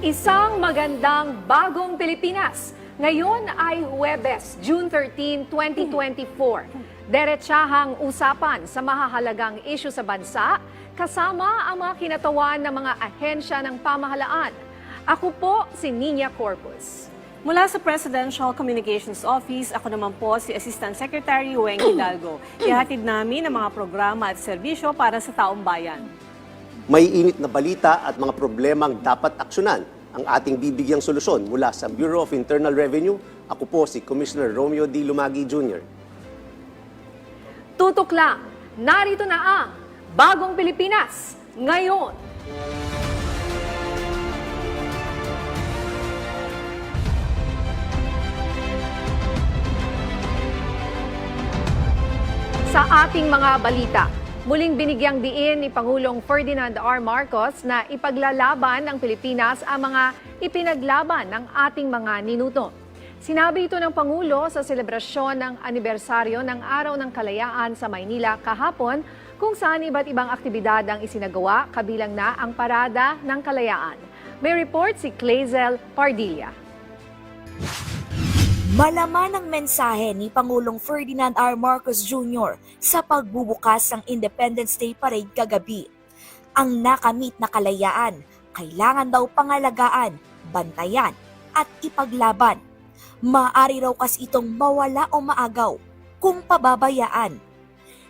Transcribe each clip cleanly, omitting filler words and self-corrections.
Isang magandang bagong Pilipinas. Ngayon ay Huwebes, June 13, 2024. Deretsahang usapan sa mahahalagang isyu sa bansa, kasama ang mga kinatawan ng mga ahensya ng pamahalaan. Ako po si Nina Corpus. Mula sa Presidential Communications Office, ako naman po si Assistant Secretary Weng Hidalgo. Ihatid namin ang mga programa at serbisyo para sa taong bayan. May init na balita at mga problemang dapat aksyonan. Ang ating bibigyang solusyon mula sa Bureau of Internal Revenue. Ako po si Commissioner Romeo D. Lumagi Jr. Tutok lang, narito na ang Bagong Pilipinas ngayon. Sa ating mga balita, muling binigyang diin ni Pangulong Ferdinand R. Marcos na ipaglalaban ng Pilipinas ang mga ipinaglaban ng ating mga ninuno. Sinabi ito ng Pangulo sa selebrasyon ng anibersaryo ng Araw ng Kalayaan sa Maynila kahapon, kung saan iba't ibang aktibidad ang isinagawa, kabilang na ang Parada ng Kalayaan. May report si Clazel Pardilla. Malaman ang mensahe ni Pangulong Ferdinand R. Marcos Jr. sa pagbubukas ng Independence Day Parade kagabi. Ang nakamit na kalayaan, kailangan daw pangalagaan, bantayan at ipaglaban. Maaari raw kasi itong mawala o maagaw kung pababayaan.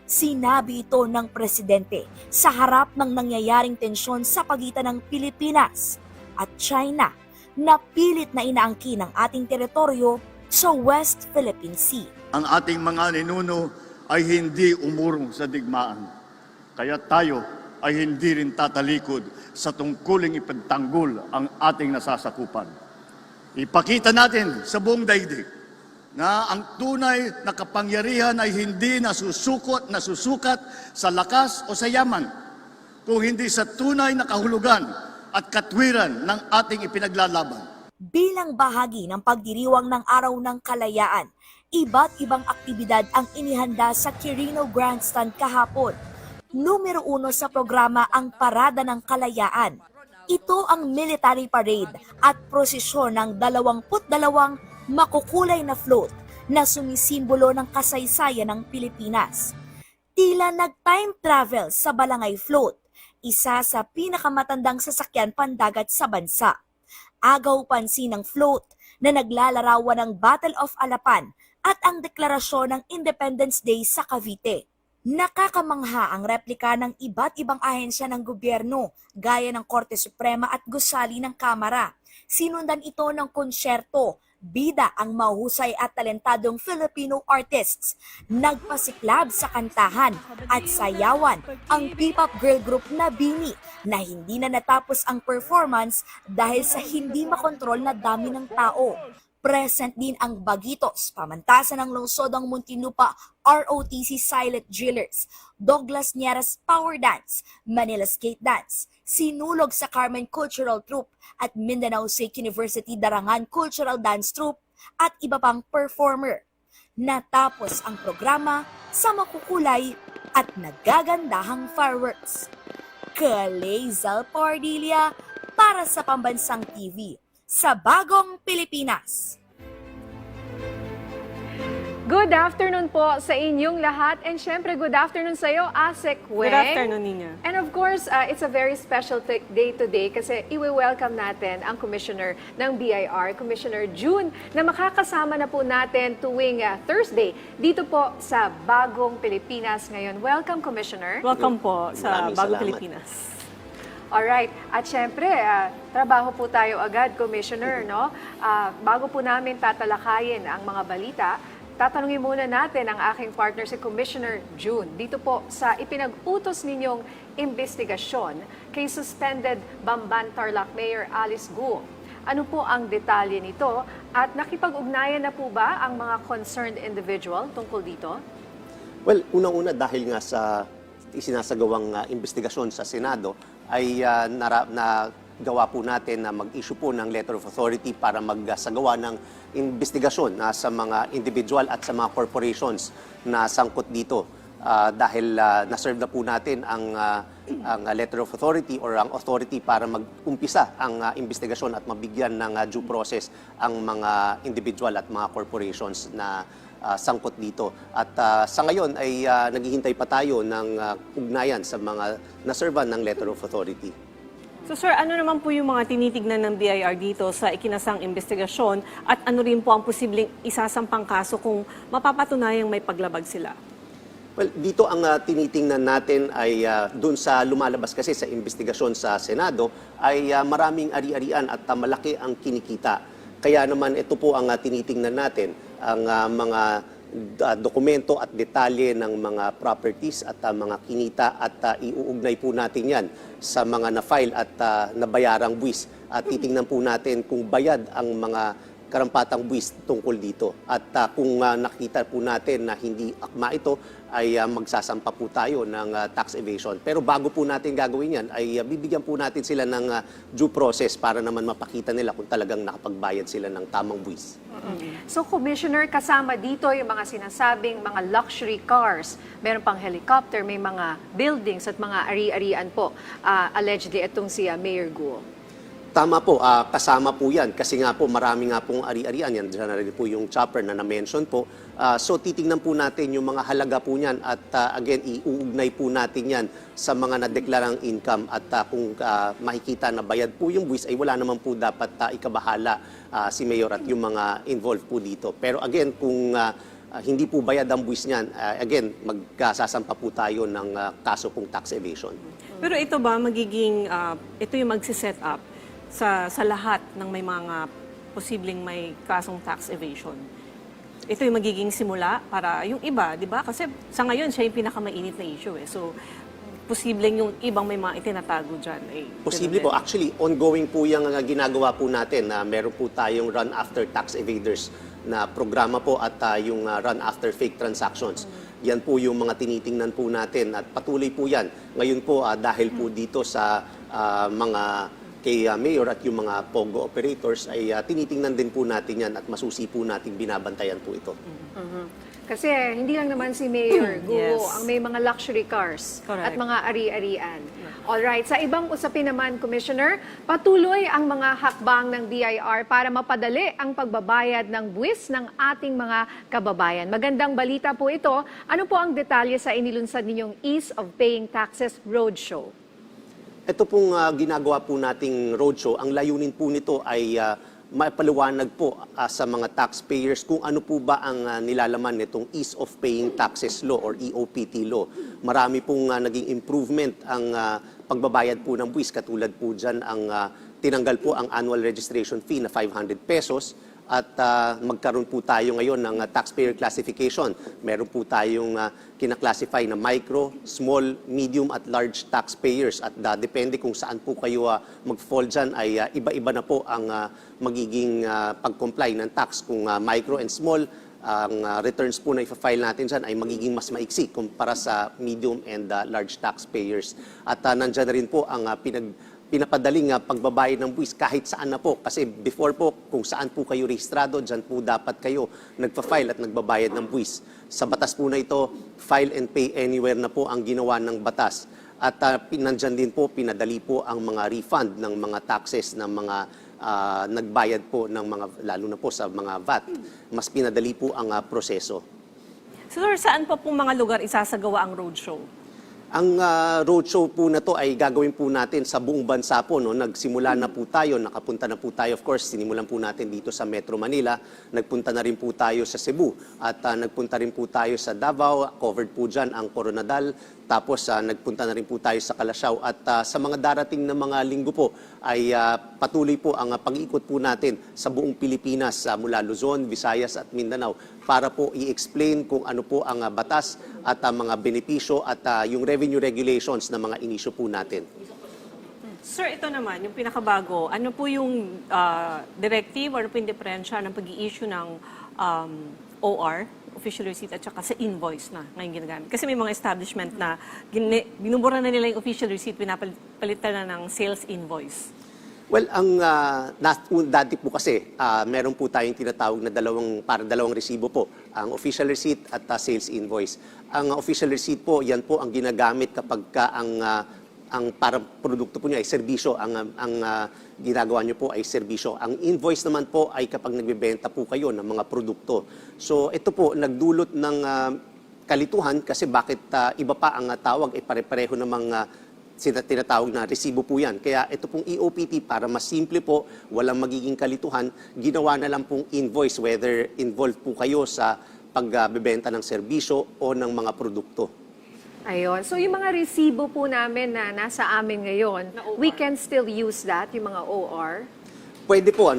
Sinabi ito ng Presidente sa harap ng nangyayaring tensyon sa pagitan ng Pilipinas at China na pilit na inaangkin ang ating teritoryo sa West Philippine Sea. Ang ating mga ninuno ay hindi umurong sa digmaan. Kaya tayo ay hindi rin tatalikod sa tungkuling ipagtanggol ang ating nasasakupan. Ipakita natin sa buong daigdig na ang tunay na kapangyarihan ay hindi nasusukat sa lakas o sa yaman, kung hindi sa tunay na kahulugan at katwiran ng ating ipinaglalaban. Bilang bahagi ng pagdiriwang ng Araw ng Kalayaan, iba't ibang aktibidad ang inihanda sa Quirino Grandstand kahapon. Numero 1 sa programa ang Parada ng Kalayaan. Ito ang military parade at prosesyon ng 22 makukulay na float na sumisimbolo ng kasaysayan ng Pilipinas. Tila nag-time travel sa Balangay Float, isa sa pinakamatandang sasakyan pandagat sa bansa. Agaw pansin ng float na naglalarawan ng Battle of Alapan at ang deklarasyon ng Independence Day sa Cavite. Nakakamangha ang replika ng iba't ibang ahensya ng gobyerno gaya ng Korte Suprema at gusali ng Kamara. Sinundan ito ng konsyerto, bida ang mahusay at talentadong Filipino artists. Nagpasiklab sa kantahan at sayawan ang P-pop girl group na BINI na hindi na natapos ang performance dahil sa hindi makontrol na dami ng tao. Present din ang Bagitos, pamantasan ng lungsod ng Muntinlupa ROTC Silent Drillers, Douglas Nieras Power Dance, Manila Skate Dance, Sinulog sa Carmen Cultural Troupe at Mindanao State University Darangan Cultural Dance Troupe at iba pang performer. Natapos ang programa sa makukulay at nagagandahang fireworks. Clazel Pardilla para sa Pambansang TV sa Bagong Pilipinas. Good afternoon po sa inyong lahat, and syempre good afternoon sa iyo, Asek Weng. Good afternoon, Nina. And of course, it's a very special day today kasi iwi-welcome natin ang Commissioner ng BIR, Commissioner June, na makakasama na po natin tuwing Thursday dito po sa Bagong Pilipinas ngayon. Welcome, Commissioner. Welcome po sa Maraming Bagong salamat. Pilipinas. Alright. At syempre, trabaho po tayo agad, Commissioner, no? Bago po namin tatalakayin ang mga balita, tatanungin muna natin ang aking partner si Commissioner June dito po sa ipinag-utos ninyong investigasyon kay suspended Bamban Tarlac Mayor Alice Guo. Ano po ang detalye nito at nakipag-ugnayan na po ba ang mga concerned individual tungkol dito? Well, unang-una dahil nga sa isinasagawang investigasyon sa Senado ay nagawa po natin na mag-issue po ng letter of authority para magsagawa ng investigasyon sa mga individual at sa mga corporations na sangkot dito. dahil na-serve na po natin ang letter of authority or ang authority para mag-umpisa ang investigasyon at mabigyan ng due process ang mga individual at mga corporations na sangkot dito. At sa ngayon ay naghihintay pa tayo ng ugnayan sa mga na-serve ng letter of authority. So sir, ano naman po yung mga tinitignan ng BIR dito sa ikinasang investigasyon at ano rin po ang posibleng isasampang kaso kung mapapatunayang may paglabag sila? Well, dito ang tinitingnan natin ay dun sa lumalabas kasi sa investigasyon sa Senado ay maraming ari-arian at malaki ang kinikita. Kaya naman ito po ang tinitingnan natin, ang mga dokumento at detalye ng mga properties at mga kinita at iuugnay po natin yan sa mga na-file at nabayarang buwis. At titingnan po natin kung bayad ang mga karampatang buwis tungkol dito. At kung nakita po natin na hindi akma ito, ay magsasampa po tayo ng tax evasion. Pero bago po natin gagawin yan, ay bibigyan po natin sila ng due process para naman mapakita nila kung talagang nakapagbayad sila ng tamang buwis. So, Commissioner, kasama dito yung mga sinasabing mga luxury cars, meron pang helicopter, may mga buildings at mga ari-arian po. Allegedly, itong si Mayor Guo. Tama po, kasama po yan kasi nga po marami nga pong ari-arian yan. Diyan na rin po yung chopper na na-mention po. So titingnan po natin yung mga halaga po niyan at again, iuugnay po natin yan sa mga nadeklarang income at kung makikita na bayad po yung buwis ay wala naman po dapat ikabahala si Mayor at yung mga involved po dito. Pero again, kung hindi po bayad ang buwis niyan, again, magsasampa po tayo ng kaso pong tax evasion. Pero ito ba magiging, ito yung magsiset up sa lahat ng may mga posibleng may kasong tax evasion? Ito yung magiging simula para yung iba, di ba? Kasi sa ngayon, siya yung pinakamainit na issue eh. So, posibleng yung ibang may mga itinatago dyan. Posible po. Actually, ongoing po yung ginagawa po natin na meron po tayong run after tax evaders na programa po at yung run after fake transactions. Yan po yung mga tinitingnan po natin at patuloy po yan. Ngayon po, dahil po dito sa mga kay Mayor at yung mga POGO operators ay tinitingnan din po natin yan at masusi po natin binabantayan po ito. Kasi hindi lang naman si Mayor Guo Yes. ang may mga luxury cars Correct. at mga ari-arian. Alright, sa ibang usapin naman, Commissioner, patuloy ang mga hakbang ng BIR para mapadali ang pagbabayad ng buwis ng ating mga kababayan. Magandang balita po ito. Ano po ang detalye sa inilunsad ninyong Ease of Paying Taxes Roadshow? Ito pong ginagawa po nating roadshow, ang layunin po nito ay mapaliwanag po sa mga taxpayers kung ano po ba ang nilalaman nitong Ease of Paying Taxes Law or EOPT Law. Marami pong naging improvement ang pagbabayad po ng buwis. Katulad po dyan ang tinanggal po ang annual registration fee na 500 pesos. At magkaroon po tayo ngayon ng taxpayer classification. Meron po tayong kinaklasify na micro, small, medium at large taxpayers. At depende kung saan po kayo mag-fall dyan ay iba-iba na po ang magiging pag-comply ng tax. Kung micro and small, ang returns po na i-file natin dyan ay magiging mas maiksi kumpara sa medium and large taxpayers. At nandyan na rin po ang pinapadaling pagbabayad ng buwis kahit saan na po. Kasi before po, kung saan po kayo rehistrado, dyan po dapat kayo nagpa-file at nagbabayad ng buwis. Sa batas po na ito, file and pay anywhere na po ang ginawa ng batas. At nandyan din po, pinadali po ang mga refund ng mga taxes ng mga nagbayad po ng mga, lalo na po sa mga VAT. Mas pinadali po ang proseso. So, sir, saan pa pong mga lugar isasagawa ang roadshow? Ang roadshow po na to ay gagawin po natin sa buong bansa po. No? Nagsimula na po tayo, nakapunta na po tayo. Of course, sinimulan po natin dito sa Metro Manila. Nagpunta na rin po tayo sa Cebu. At nagpunta rin po tayo sa Davao. Covered po dyan ang Coronadal. Tapos nagpunta na rin po tayo sa Calasiao. At sa mga darating na mga linggo po ay patuloy po ang pag-ikot po natin sa buong Pilipinas mula Luzon, Visayas at Mindanao para po i-explain kung ano po ang batas at mga benepisyo at yung revenue regulations na mga inisyo po natin. Sir, ito naman, yung pinakabago, ano po yung directive or yung diferensya ng pag-i-issue ng OR, official receipt, at saka sa invoice na ngayon ginagamit? Kasi may mga establishment na binubura na nila yung official receipt, pinapalitan na ng sales invoice. Well, dati po kasi, meron po tayong tinatawag na dalawang resibo po, ang official receipt at sales invoice. Ang official receipt po, yan po ang ginagamit kapag ang para produkto po niya ay serbisyo, ang ginagawa niyo po ay serbisyo. Ang invoice naman po ay kapag nagbebenta po kayo ng mga produkto. So ito po, nagdulot ng kalituhan kasi bakit iba pa ang tawag, pare-pareho ng mga tinatawag na resibo po yan. Kaya ito pong EOPT, para mas simple po, walang magiging kalituhan, ginawa na lang pong invoice, whether involved po kayo sa pagbebenta ng serbisyo o ng mga produkto. Ayun. So yung mga resibo po namin na nasa amin ngayon, we can still use that, yung mga OR? Pwede po,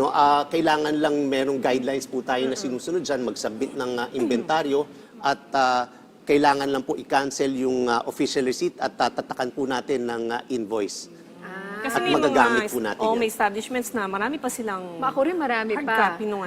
kailangan lang merong guidelines po tayo na sinusunod dyan, mag-submit ng inventaryo at kailangan lang po i-cancel yung official receipt at tatakan po natin ng invoice. Kasi At may magagamit mga, po natin may yan. establishments na marami pa silang Ako rin marami hard pa. copy nung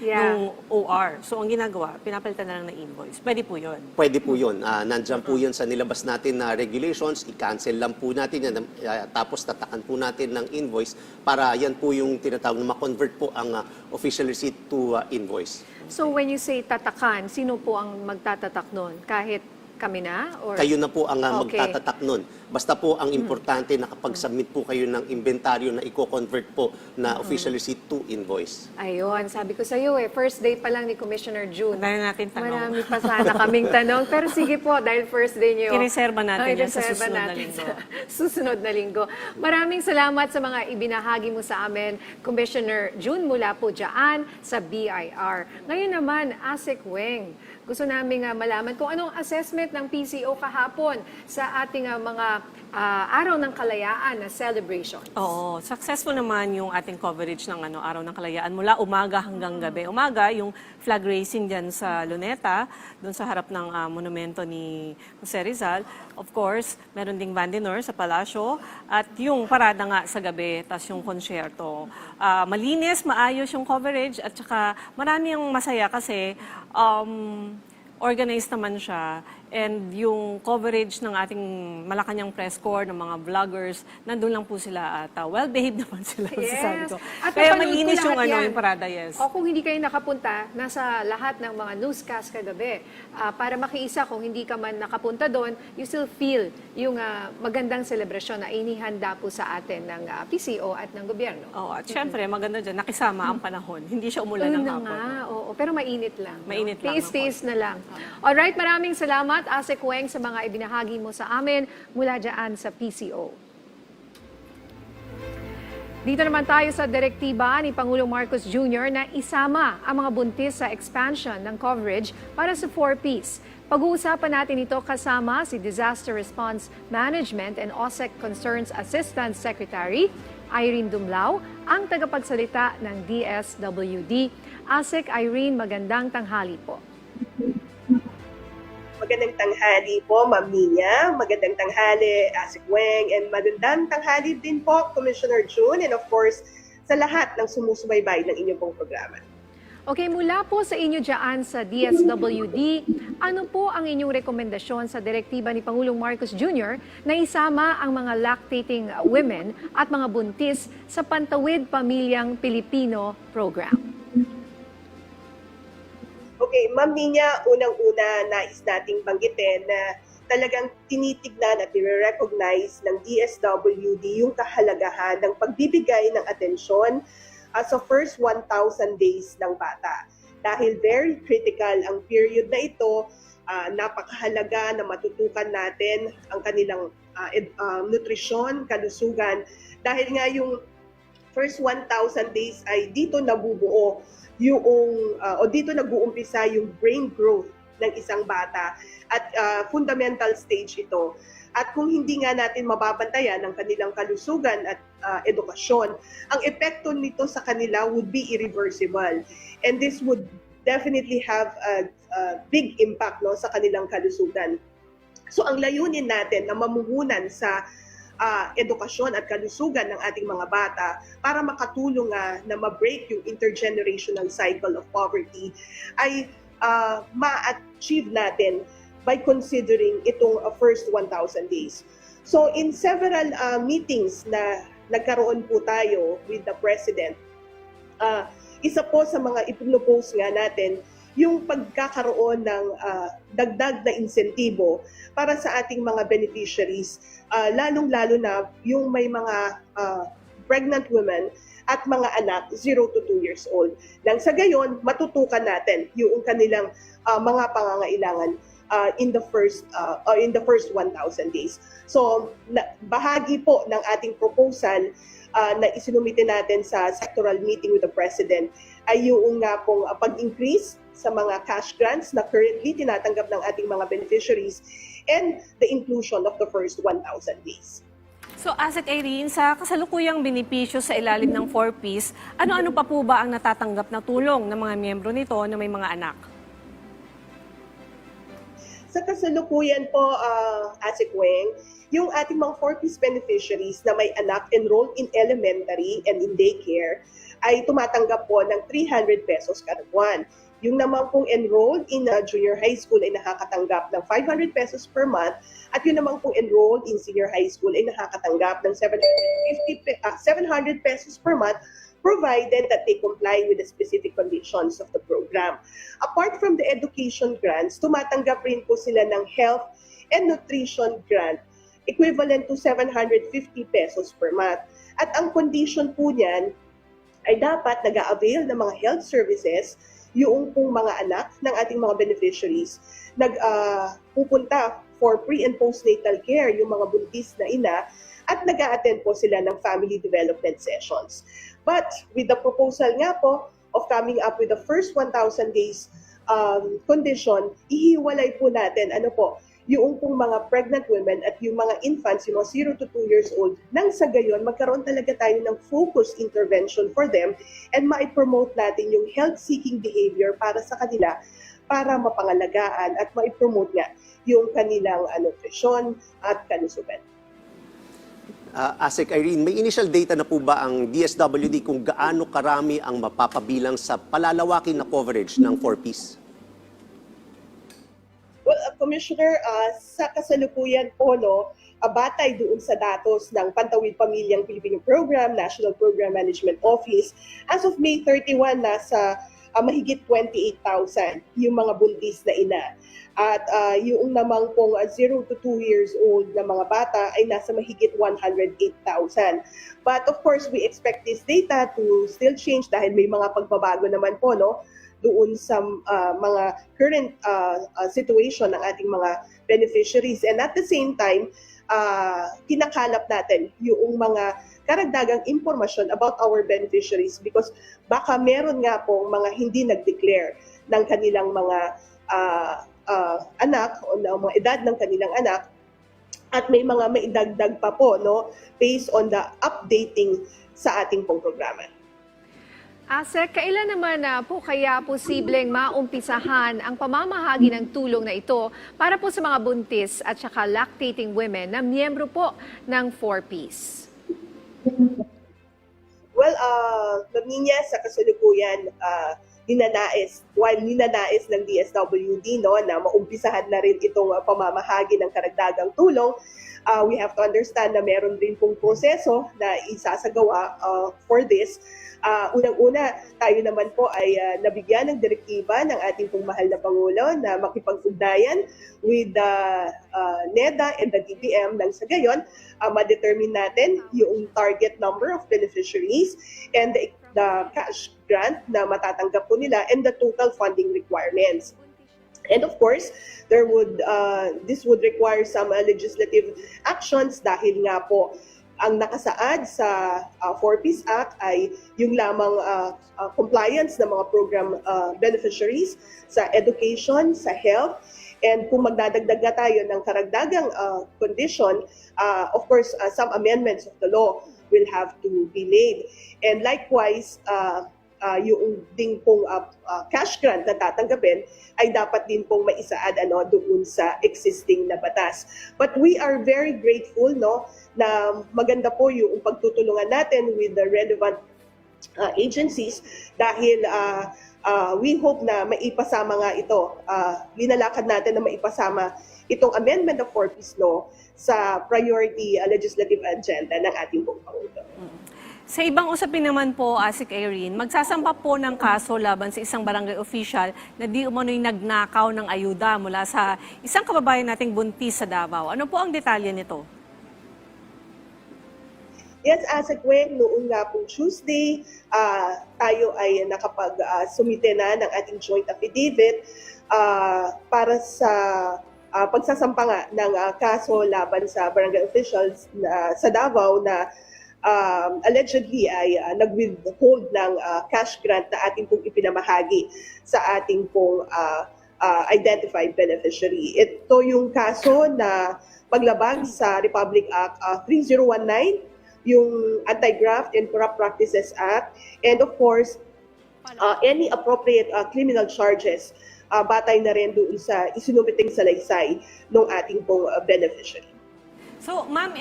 Yeah. nung OR. So ang ginagawa, pinapalitan na lang ng invoice. Pwede po yun. Pwede po yun. Nandyan po yun sa nilabas natin na regulations. I-cancel lang po natin yan. Tapos tatakan po natin ng invoice para yan po yung tinatawag na ma-convert po ang official receipt to invoice. So when you say tatakan, sino po ang magtatatak nun? Kahit kami na? Or... Kayo na po ang Okay. magtatatak nun. Basta po ang importante na kapag submit po kayo ng inventaryo na i-convert po na official receipt to invoice. Ayun, sabi ko sa iyo first day pa lang ni Commissioner June. Ang dami natin tanong. Marami pa sana kaming tanong. Pero sige po, dahil first day niyo. I-reserva natin yan sa i-reserva susunod na natin linggo. sa susunod na linggo. Maraming salamat sa mga ibinahagi mo sa amin, Commissioner June, mula po dyan sa BIR. Ngayon naman, ASEC Weng. Gusto namin malaman kung anong assessment ng PCO kahapon sa ating mga Araw ng Kalayaan na celebration. Oo, successful naman yung ating coverage ng Araw ng Kalayaan mula umaga hanggang gabi. Umaga, yung flag raising dyan sa Luneta, doon sa harap ng monumento ni Jose Rizal. Of course, meron ding Vandinor sa Palasyo at yung parada nga sa gabi, tas yung konsyerto. Malinis, maayos yung coverage at saka marami yung masaya kasi organized naman siya. And yung coverage ng ating Malacanang press corps, ng mga vloggers, nandun lang po sila at well-behaved naman sila. Yes. Sabi ko. At Kaya napanood ko malinis yung, lahat yan. yung parada, yes. O kung hindi kayo nakapunta, nasa lahat ng mga newscast kagabi, para makiisa kung hindi ka man nakapunta doon, you still feel yung magandang selebrasyon na inihanda po sa atin ng PCO at ng gobyerno. Oh, at syempre, maganda dyan, nakisama ang panahon. Hindi siya umulan ng Una hapon. nga, oo, pero mainit lang. Mainit lang, Tiis-tiis na lang. Alright, maraming salamat, ASEC Weng, sa mga ibinahagi mo sa amin mula dyan sa PCO. Dito naman tayo sa direktiba ni Pangulong Marcos Jr. na isama ang mga buntis sa expansion ng coverage para sa 4Ps. Pag-uusapan natin ito kasama si Disaster Response Management and OSEC Concerns Assistant Secretary Irene Dumlao, ang tagapagsalita ng DSWD. ASEC Irene, magandang tanghali po. Magandang tanghali po, Ma'am Nina. Magandang tanghali, ASEC Weng. And magandang tanghali din po, Commissioner June. And of course, sa lahat ng sumusubaybay ng inyong pong programa. Okay, mula po sa inyo dyan sa DSWD, ano po ang inyong rekomendasyon sa direktiba ni Pangulong Marcos Jr. na isama ang mga lactating women at mga buntis sa Pantawid Pamilyang Pilipino program? Okay, Ma'am Nina, unang-una nais nating banggitin na talagang tinitignan at nire-recognize ng DSWD yung kahalagahan ng pagbibigay ng atensyon sa first 1,000 days ng bata. Dahil very critical ang period na ito, napakahalaga na matutukan natin ang kanilang nutrisyon, kalusugan. Dahil nga yung first 1,000 days ay dito nabubuo dito nag-uumpisa yung brain growth ng isang bata at fundamental stage ito. At kung hindi nga natin mababantayan ang kanilang kalusugan at edukasyon, ang epekto nito sa kanila would be irreversible. And this would definitely have a big impact sa kanilang kalusugan. So ang layunin natin na mamuhunan sa edukasyon at kalusugan ng ating mga bata para makatulong na ma-break yung intergenerational cycle of poverty ay ma-achieve natin by considering itong first 1,000 days. So in several meetings na nagkaroon po tayo with the President, isa po sa mga ipinopose nga natin yung pagkakaroon ng dagdag na insentibo para sa ating mga beneficiaries, lalong-lalo na yung may mga pregnant women at mga anak 0 to 2 years old. Nang sa gayon, matutukan natin yung kanilang mga pangangailangan in the first 1,000 days. So, bahagi po ng ating proposal na isinumite natin sa sectoral meeting with the President ay yung nga pong pag-increase sa mga cash grants na currently tinatanggap ng ating mga beneficiaries and the inclusion of the first 1,000 days. So, Asek Irene, sa kasalukuyang benepisyo sa ilalim ng 4Ps, ano-ano pa po ba ang natatanggap na tulong ng mga miyembro nito na may mga anak? Sa kasalukuyan po, Asik Weng, yung ating mga 4Ps beneficiaries na may anak enrolled in elementary and in daycare ay tumatanggap po ng 300 pesos kada buwan. Yung naman pong enrolled in junior high school ay nakakatanggap ng 500 pesos per month at yung naman pong enrolled in senior high school ay nakakatanggap ng 700 pesos per month provided that they comply with the specific conditions of the program. Apart from the education grants, tumatanggap rin po sila ng health and nutrition grant equivalent to 750 pesos per month. At ang condition po niyan ay dapat nag-a-avail ng mga health services yung pong mga anak ng ating mga beneficiaries pupunta for pre- and postnatal care, yung mga buntis na ina, at nag-a-attend po sila ng family development sessions. But with the proposal nga po of coming up with the first 1,000 days condition, ihiwalay po natin yung pong mga pregnant women at yung mga infants, yung mga 0 to 2 years old, nang sa gayon, magkaroon talaga tayo ng focused intervention for them and ma-promote natin yung health-seeking behavior para sa kanila para mapangalagaan at ma-promote nga yung kanilang nutrisyon at kalusugan. Asek Irene, may initial data na po ba ang DSWD kung gaano karami ang mapapabilang sa palalawakin na coverage ng 4Ps? Well, Commissioner, sa kasalukuyan po, batay doon sa datos ng Pantawid Pamilyang Pilipino Program, National Program Management Office, as of May 31, nasa mahigit 28,000 yung mga buntis na ina. At yung namang pong 0 to 2 years old na mga bata ay nasa mahigit 108,000. But of course, we expect this data to still change dahil may mga pagbabago naman po, doon sa mga current situation ng ating mga beneficiaries. And at the same time, kinakalap natin yung mga karagdagang impormasyon about our beneficiaries because baka meron nga pong mga hindi nag-declare ng kanilang mga anak o ng mga edad ng kanilang anak at may mga maidagdag pa po based on the updating sa ating pong programa. Asek, kailan naman po kaya posibleng maumpisahan ang pamamahagi ng tulong na ito para po sa mga buntis at saka lactating women na miyembro po ng 4Ps? Well, Ninya, sa kasalukuyan, ninanais ng DSWD na maumpisahan na rin itong pamamahagi ng karagdagang tulong. We have to understand na meron din pong proseso na isasagawa for this. Unang-una, tayo naman po ay nabigyan ng direktiba ng ating pong mahal na Pangulo na makipag-ugnayan with the NEDA and the DBM nang sa gayon, ma-determine natin yung target number of beneficiaries and the cash grant na matatanggap po nila and the total funding requirements. And of course, this would require some legislative actions dahil nga po ang nakasaad sa 4Ps Act ay yung lamang compliance ng mga program beneficiaries sa education, sa health, and kung magdadagdag na tayo ng karagdagang condition, of course, some amendments of the law will have to be made. And likewise, yung ding pong cash grant na tatanggapin ay dapat din pong maisaad doon sa existing na batas. But we are very grateful na maganda po yung pagtutulungan natin with the relevant agencies dahil we hope na maipasama nga ito. Linalakad natin na maipasama itong amendment of 4Ps law sa priority legislative agenda ng ating pong Pangulo. Sa ibang usapin naman po, Asik Irene, magsasampa po ng kaso laban sa isang barangay official na di umano'y nagnakaw ng ayuda mula sa isang kababayan nating buntis sa Davao. Ano po ang detalye nito? Yes, Asik Wen, noong nga pong Tuesday, tayo ay nakapag-sumite na ng ating joint affidavit para sa pagsasampa nga ng kaso laban sa barangay officials sa Davao na allegedly ay nag-withhold ng cash grant na ating pong ipinamahagi sa ating pong identified beneficiary. Ito yung kaso na paglabag sa Republic Act 3019, yung Anti-Graft and Corrupt Practices Act, and of course, any appropriate criminal charges batay na rin doon sa isinumiting salaysay ng ating pong beneficiary. So, ma'am,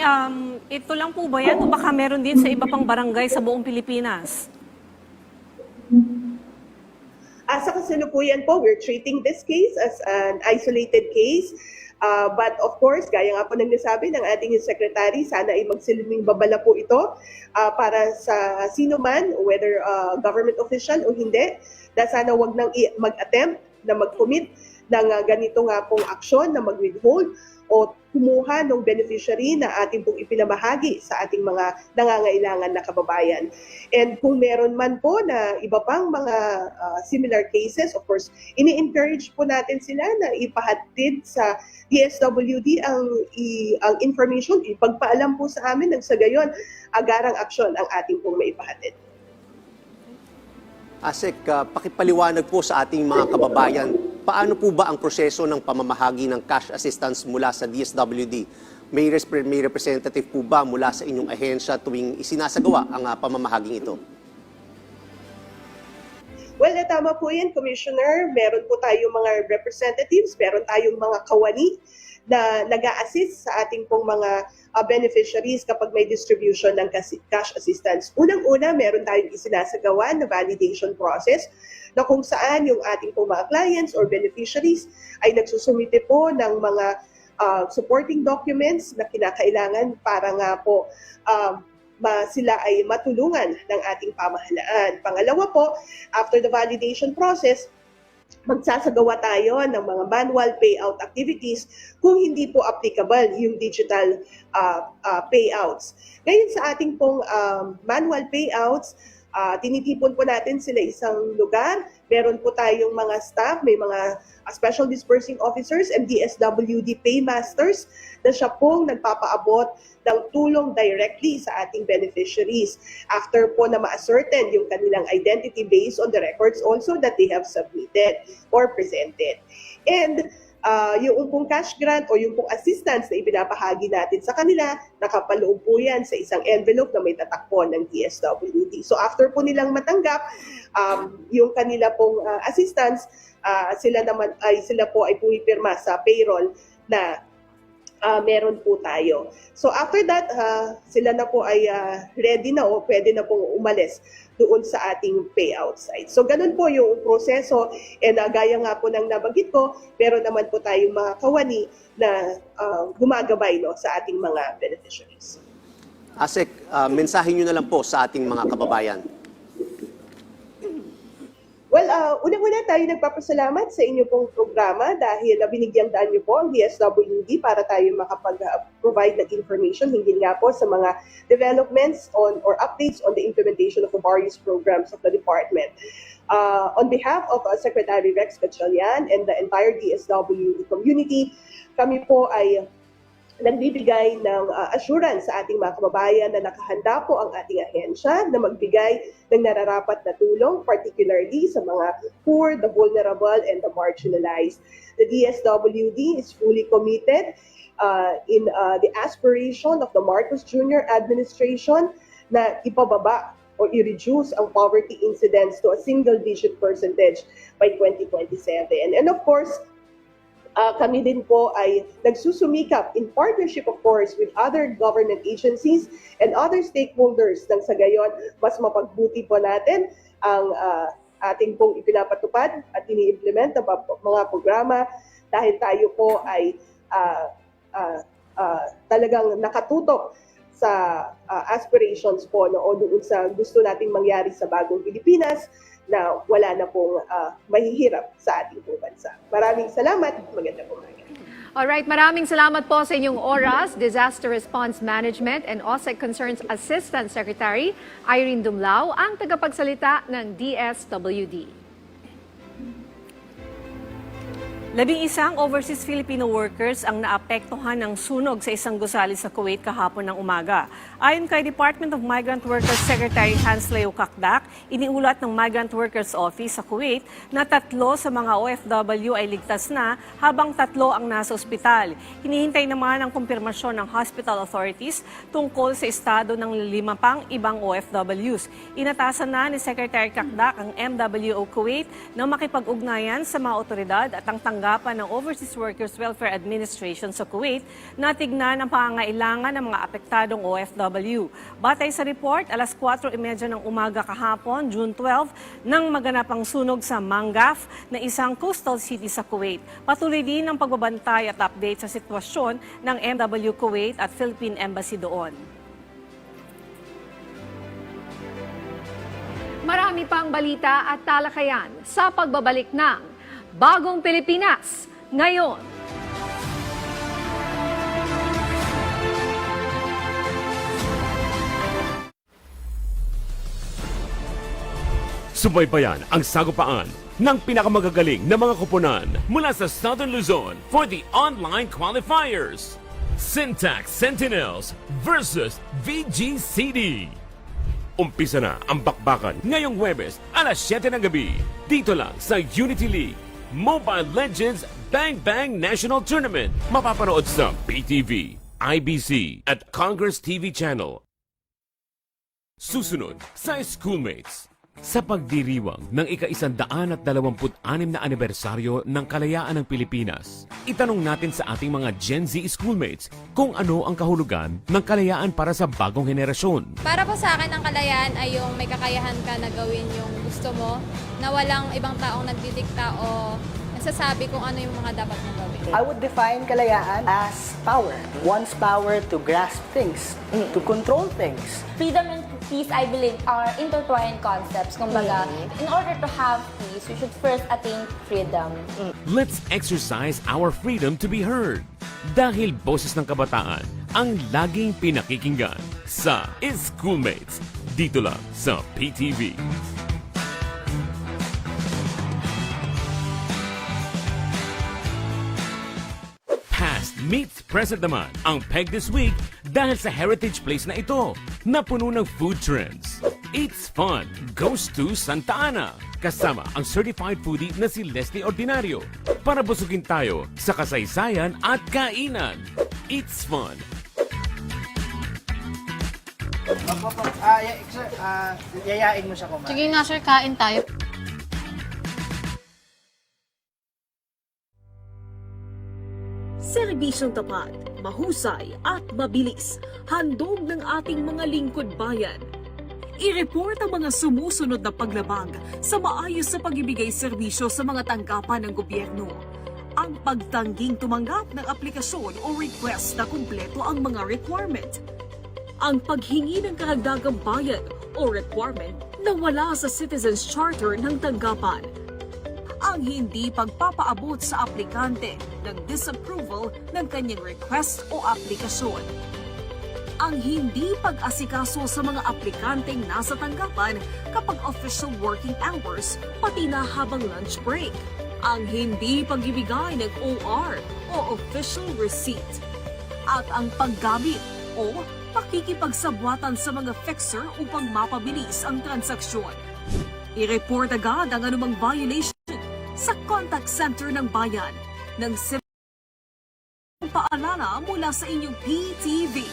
ito lang po ba yan o baka meron din sa iba pang barangay sa buong Pilipinas? Sa kasalukuyan po, we're treating this case as an isolated case. But of course, gaya nga po nang nasabi ng ating secretary, sana ay magsilbing babala po ito para sa sino man, whether government official o hindi, na sana wag nang mag-attempt na mag-commit ng ganito nga pong aksyon na mag-withhold o kumuha ng beneficiary na ating pong ipinamahagi sa ating mga nangangailangan na kababayan. And kung meron man po na iba pang mga similar cases, of course, ini-encourage po natin sila na ipahatid sa DSWD ang information, ipagpaalam po sa amin nang sa gayon, agarang aksyon ang ating pong maipahatid. Asik, pakipaliwanag po sa ating mga kababayan, paano po ba ang proseso ng pamamahagi ng cash assistance mula sa DSWD? May representative po ba mula sa inyong ahensya tuwing isinasagawa ang pamamahaging ito? Well, tama po yan, Commissioner. Meron po tayong mga representatives, meron tayong mga kawani na nag-a-assist sa ating pong mga beneficiaries kapag may distribution ng cash assistance. Unang-una, meron tayong isinasagawa na validation process na kung saan yung ating pong mga clients or beneficiaries ay nagsusumite po ng mga supporting documents na kinakailangan para nga po sila ay matulungan ng ating pamahalaan. Pangalawa po, after the validation process, magsasagawa tayo ng mga manual payout activities kung hindi po applicable yung digital payouts. Ngayon sa ating pong manual payouts, tinitipon po natin sila isang lugar. Meron po tayong mga staff, may mga special dispersing officers and DSWD paymasters na siya pong nagpapaabot ng tulong directly sa ating beneficiaries after po na ma-ascertain yung kanilang identity based on the records also that they have submitted or presented. And yung pong cash grant o yung pong assistance na ibinapahagi natin sa kanila, nakapaloob po yan sa isang envelope na may tatakbo ng DSWD. So after po nilang matanggap yung kanila pong assistance, sila po ay pumipirma sa payroll na meron po tayo. So after that, sila na po ay ready na o pwede na pong umalis doon sa ating payout site. So ganun po yung proseso, and gaya nga po ng nabanggit ko, meron naman po tayong mga kawani na gumagabay sa ating mga beneficiaries. Asik, mensahe nyo na lang po sa ating mga kababayan. Well, unang-una tayo nagpapasalamat sa inyo pong programa dahil binigyang daan niyo po ang DSWD para tayo makapag-provide ng information hinggil nga po sa mga developments or updates on the implementation of the various programs of the department. On behalf of Secretary Rex Gatchalian and the entire DSWD community, kami po ay nagbibigay ng assurance sa ating mga kababayan na nakahanda po ang ating ahensya na magbigay ng nararapat na tulong, particularly sa mga poor, the vulnerable, and the marginalized. The DSWD is fully committed in the aspiration of the Marcos Jr. administration na ipababa o i-reduce ang poverty incidence to a single-digit percentage by 2027. And of course, kami din po ay nagsusumikap in partnership of course with other government agencies and other stakeholders nang sa gayon mas mapagbuti po natin ang ating pong ipinapatupad at ini-implement na mga programa dahil tayo po ay talagang nakatutok sa aspirations po o doon sa gusto nating mangyari sa bagong Pilipinas na wala na pong mahihirap sa ating pong bansa. Maraming salamat. Magandang umaga. Alright, maraming salamat po sa inyong oras, Disaster Response Management and OSEC Concerns Assistant Secretary Irene Dumlao, ang tagapagsalita ng DSWD. 11 overseas Filipino workers ang naapektuhan ng sunog sa isang gusali sa Kuwait kahapon ng umaga. Ayon kay Department of Migrant Workers Secretary Hans Leo Kakdak, iniulat ng Migrant Workers Office sa Kuwait na 3 sa mga OFW ay ligtas na habang 3 ang nasa ospital. Hinihintay naman ang kumpirmasyon ng hospital authorities tungkol sa estado ng 5 pang ibang OFWs. Inatasan na ni Secretary Kakdak ang MWO Kuwait na makipag-ugnayan sa mga otoridad at ang tanggapan ng Overseas Workers Welfare Administration sa Kuwait na tignan ang pangangailangan ng mga apektadong OFW. Batay sa report, alas 4:30 ng umaga kahapon, June 12, nang maganap ang sunog sa Mangaf na isang coastal city sa Kuwait. Patuloy din ang pagbabantay at update sa sitwasyon ng MW Kuwait at Philippine Embassy doon. Marami pang balita at talakayan sa pagbabalik ng Bagong Pilipinas ngayon. Subaybayan ang sagupaan ng pinakamagagaling na mga koponan mula sa Southern Luzon for the online qualifiers. Syntax Sentinels versus VGCD. Umpisa na ang bakbakan ngayong Huwebes alas 7 ng gabi dito lang sa Unity League Mobile Legends Bang Bang National Tournament. Mapapanood sa PTV, IBC at Congress TV Channel. Susunod sa Schoolmates. Sa pagdiriwang ng ika-126 na anibersaryo ng kalayaan ng Pilipinas, itanong natin sa ating mga Gen Z schoolmates kung ano ang kahulugan ng kalayaan para sa bagong henerasyon. Para po sa akin, ang kalayaan ay yung may kakayahan ka na gawin yung gusto mo, na walang ibang taong nagdidikta o nagsasabi kung ano yung mga dapat mong gawin. I would define kalayaan as power. One's power to grasp things, to control things. Freedom and peace, I believe, are intertwined concepts. Kumbaga, in order to have peace, we should first attain freedom. Let's exercise our freedom to be heard. Dahil boses ng kabataan ang laging pinakikinggan sa Schoolmates. Dito lang sa PTV. Past meets present naman ang PEG this week dahil sa heritage place na ito na puno ng food trends. It's Fun goes to Santa Ana kasama ang certified foodie na si Leslie Ordinario para busugin tayo sa kasaysayan at kainan. It's Fun. Sir, yayain mo siya kumain. Sige nga sir, kain tayo. Serbisyong tapat, mahusay at mabilis, handog ng ating mga lingkod bayan. I-report ang mga sumusunod na paglabag sa maayos sa pagbibigay serbisyo sa mga tanggapan ng gobyerno. Ang pagtangging tumanggap ng aplikasyon o request na kumpleto ang mga requirement. Ang paghingi ng karagdagang bayad o requirement na wala sa Citizens Charter ng tanggapan. Ang hindi pagpapaabot sa aplikante ng disapproval ng kanyang request o aplikasyon. Ang hindi pag-asikaso sa mga aplikanteng nasa tanggapan kapag official working hours, pati na habang lunch break. Ang hindi pagbibigay ng OR o official receipt. At ang paggamit o pakikipagsabwatan sa mga fixer upang mapabilis ang transaksyon. I-report agad ang anumang violation sa contact center ng bayan ng paalala mula sa inyong PTV.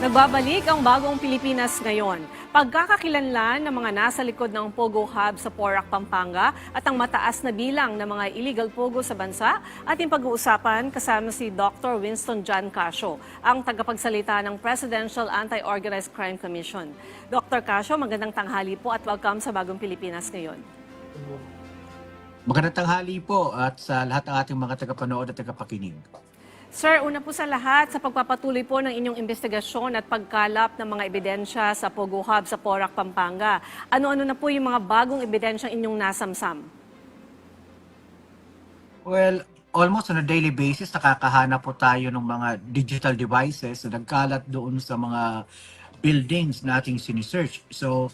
Nagbabalik ang bagong Pilipinas ngayon. Pagkakakilanlan ng mga nasa likod ng Pogo Hub sa Porac, Pampanga at ang mataas na bilang ng mga illegal Pogo sa bansa ating pag-uusapan kasama si Dr. Winston John Casio, ang tagapagsalita ng Presidential Anti-Organized Crime Commission. Dr. Casio, magandang tanghali po at welcome sa bagong Pilipinas ngayon. Magandang tanghali po at sa lahat ng ating mga tagapanood at tagapakinig. Sir, una po sa lahat, sa pagpapatuloy po ng inyong investigasyon at pagkalap ng mga ebidensya sa Pogo Hub sa Porac, Pampanga, ano-ano na po yung mga bagong ebidensyang inyong nasamsam? Well, almost on a daily basis, nakakahanap po tayo ng mga digital devices na nagkalat doon sa mga buildings na ating sinisearch. So,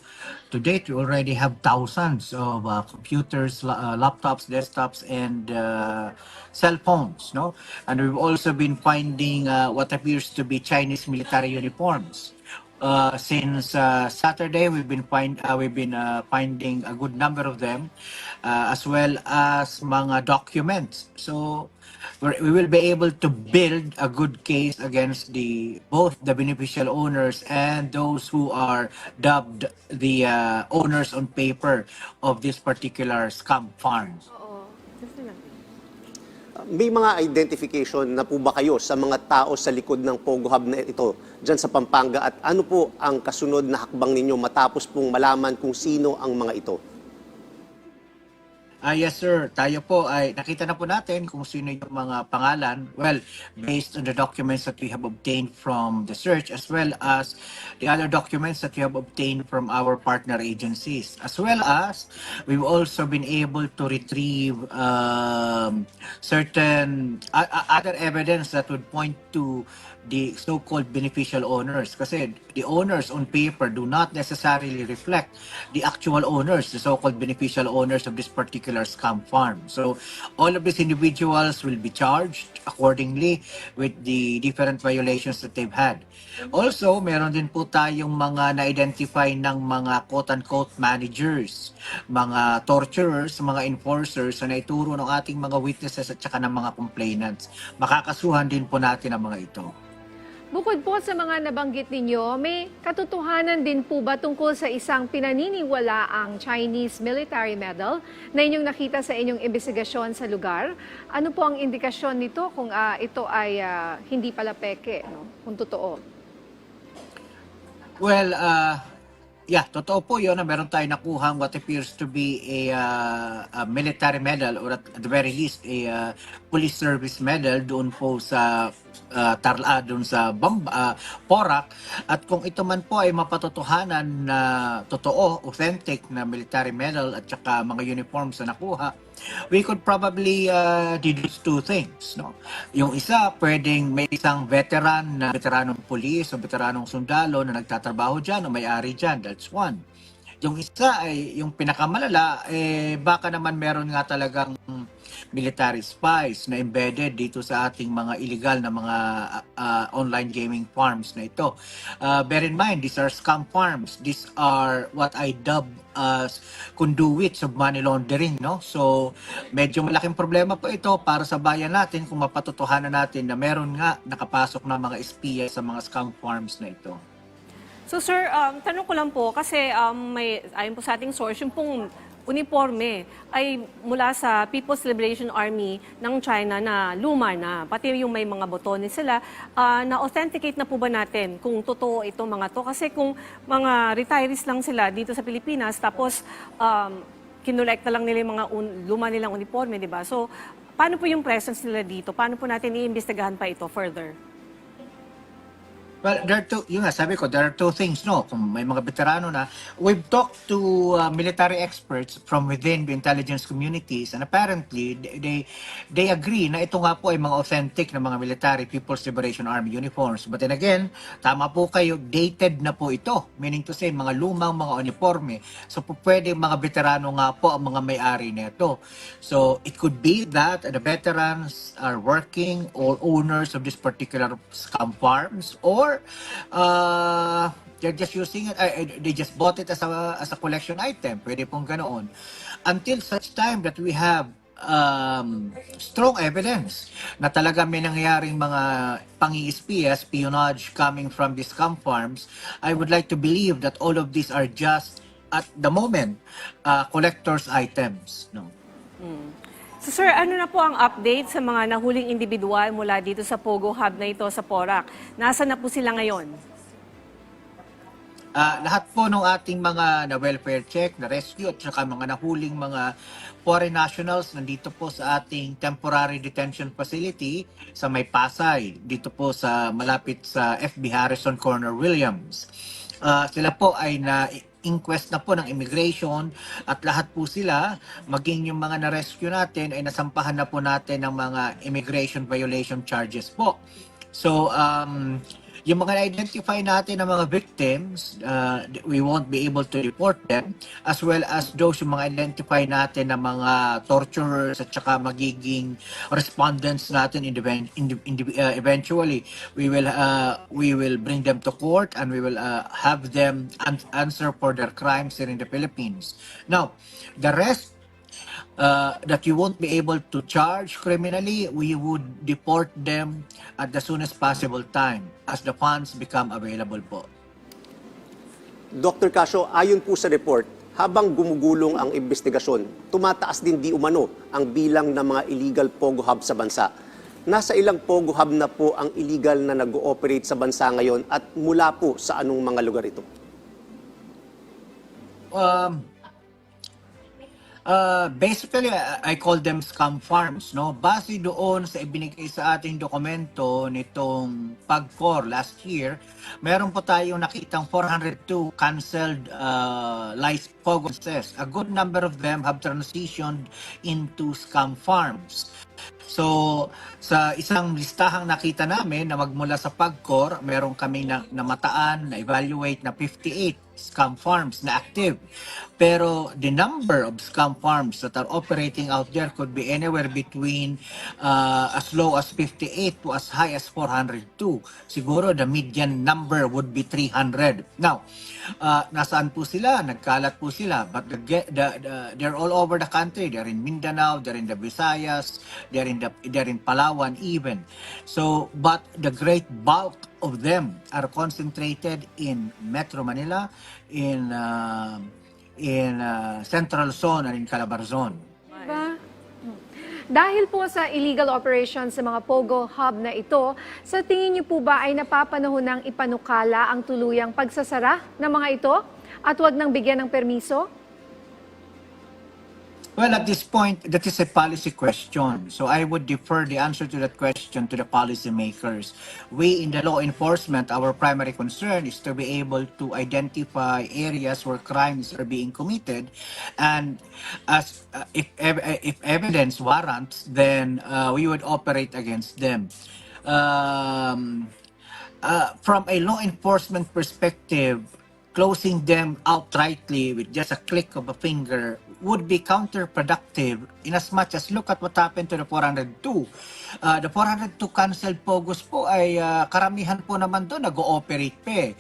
to date, we already have thousands of computers, laptops, desktops, and cell phones, no? And we've also been finding what appears to be Chinese military uniforms. Since Saturday, we've been finding a good number of them, as well as mga documents. So we will be able to build a good case against both the beneficial owners and those who are dubbed the owners on paper of this particular scam farms. May mga identification na po ba kayo sa mga tao sa likod ng Pogo Hub na ito dyan sa Pampanga at ano po ang kasunod na hakbang ninyo matapos pong malaman kung sino ang mga ito? Yes sir, tayo po ay nakita na po natin kung sino yung mga pangalan. Well, based on the documents that we have obtained from the search as well as the other documents that we have obtained from our partner agencies. As well as we've also been able to retrieve certain other evidence that would point to the so-called beneficial owners. Kasi the owners on paper do not necessarily reflect the actual owners, the so-called beneficial owners of this particular scam farm. So all of these individuals will be charged accordingly with the different violations that they've had. Also, meron din po tayong mga na-identify ng mga quote-unquote managers, mga torturers, mga enforcers na naituro ng ating mga witnesses at saka ng mga complainants. Makakasuhan din po natin ang mga ito. Bukod po sa mga nabanggit ninyo, may katotohanan din po ba tungkol sa isang pinaniniwalaang Chinese military medal na inyong nakita sa inyong investigasyon sa lugar? Ano po ang indikasyon nito kung ito ay hindi pala peke, no? Kung totoo? Well, yeah, totoo po yun na meron tayo nakuhang what appears to be a military medal or at the very least a police service medal doon po sa doon sa Porac. At kung ito man po ay mapatotohanan na totoo, authentic na military medal at saka mga uniforms na nakuha, we could probably deduce two things, no? Yung isa, pwedeng may isang veteranong pulis o veteranong sundalo na nagtatrabaho dyan o may-ari dyan. That's one. Yung isa ay, yung pinakamalala, baka naman meron nga talagang military spies na embedded dito sa ating mga illegal na mga online gaming farms na ito. Bear in mind, these are scam farms. These are what I dub as conduits of money laundering, no? So, medyo malaking problema po ito para sa bayan natin kung mapatotohanan natin na meron nga nakapasok na mga espiya sa mga scam farms na ito. So sir, tanong ko lang po kasi ayon po sa ating source, yung pong uniforme ay mula sa People's Liberation Army ng China na luma na, pati yung may mga botones sila, na-authenticate na po ba natin kung totoo itong mga to? Kasi kung mga retirees lang sila dito sa Pilipinas, tapos kinolekta lang nila yung mga luma nilang uniforme, di ba? So, paano po yung presence nila dito? Paano po natin iimbestigahan pa ito further? Well, yun nga, sabi ko, there are two things, no? Kung may mga veterano na, we've talked to military experts from within the intelligence communities and apparently, they agree na ito nga po ay mga authentic na mga military People's Liberation Army uniforms. But then again, tama po kayo, dated na po ito. Meaning to say, mga lumang mga uniforme. So, pwede mga veterano nga po ang mga may-ari nito. So, it could be that the veterans are working or owners of this particular scam farms or they're just using it, they just bought it as a collection item. Pwede pong ganoon. Until such time that we have strong evidence na talaga may nangyaring mga pangi-espiya, espionage coming from these scam farms. I would like to believe that all of these are just at the moment collector's items. No? So sir, ano na po ang update sa mga nahuling individual mula dito sa Pogo Hub na ito sa Porac? Nasaan na po sila ngayon? Lahat po ng ating mga na-welfare check, na-rescue at saka mga nahuling mga foreign nationals nandito po sa ating temporary detention facility sa May Pasay, dito po sa malapit sa FB Harrison Corner, Williams. Sila po ay na-inquest na po ng immigration at lahat po sila, maging yung mga na-rescue natin, ay nasampahan na po natin ng mga immigration violation charges po. So, yung mga na-identify natin ng mga victims, we won't be able to report them, as well as those yung mga identify natin ng mga torturers at saka magiging respondents natin eventually. We will bring them to court and we will have them answer for their crimes here in the Philippines. Now, the rest that you won't be able to charge criminally, we would deport them at the soonest possible time as the funds become available po. Dr. Casio, ayon po sa report, habang gumugulong ang investigasyon, tumataas din di umano ang bilang ng mga illegal Pogo Hub sa bansa. Nasa ilang Pogo Hub na po ang illegal na nag-ooperate sa bansa ngayon at mula po sa anong mga lugar ito? Basically, I call them scam farms, no? Base doon sa ibinigay sa ating dokumento nitong PAGCOR last year, meron po tayong nakitang 402 canceled licensed POGOs. A good number of them have transitioned into scam farms. So, sa isang listahang nakita namin na magmula sa PAGCOR, meron kami namataan, na-evaluate na 58 scam farms na active. Pero the number of scam farms that are operating out there could be anywhere between as low as 58 to as high as 402. Siguro the median number would be 300. Now, nasaan po sila? Nagkalat po sila. But they're all over the country. They're in Mindanao, they're in the Visayas, they're in Palawan even. So, but the great bulk of them are concentrated in Metro Manila, in Central Zone and in Calabarzon. Diba? Dahil po sa illegal operations sa mga Pogo Hub na ito, sa tingin niyo po ba ay napapanahon ng ipanukala ang tuluyang pagsasara ng mga ito at huwag nang bigyan ng permiso? Well, at this point, that is a policy question. So I would defer the answer to that question to the policymakers. We in the law enforcement, our primary concern is to be able to identify areas where crimes are being committed, and as if evidence warrants, then we would operate against them. From a law enforcement perspective, closing them outrightly with just a click of a finger would be counterproductive in as much as look at what happened to the 402. The 402 canceled Pogos po ay karamihan po naman doon nag-ooperate pa eh.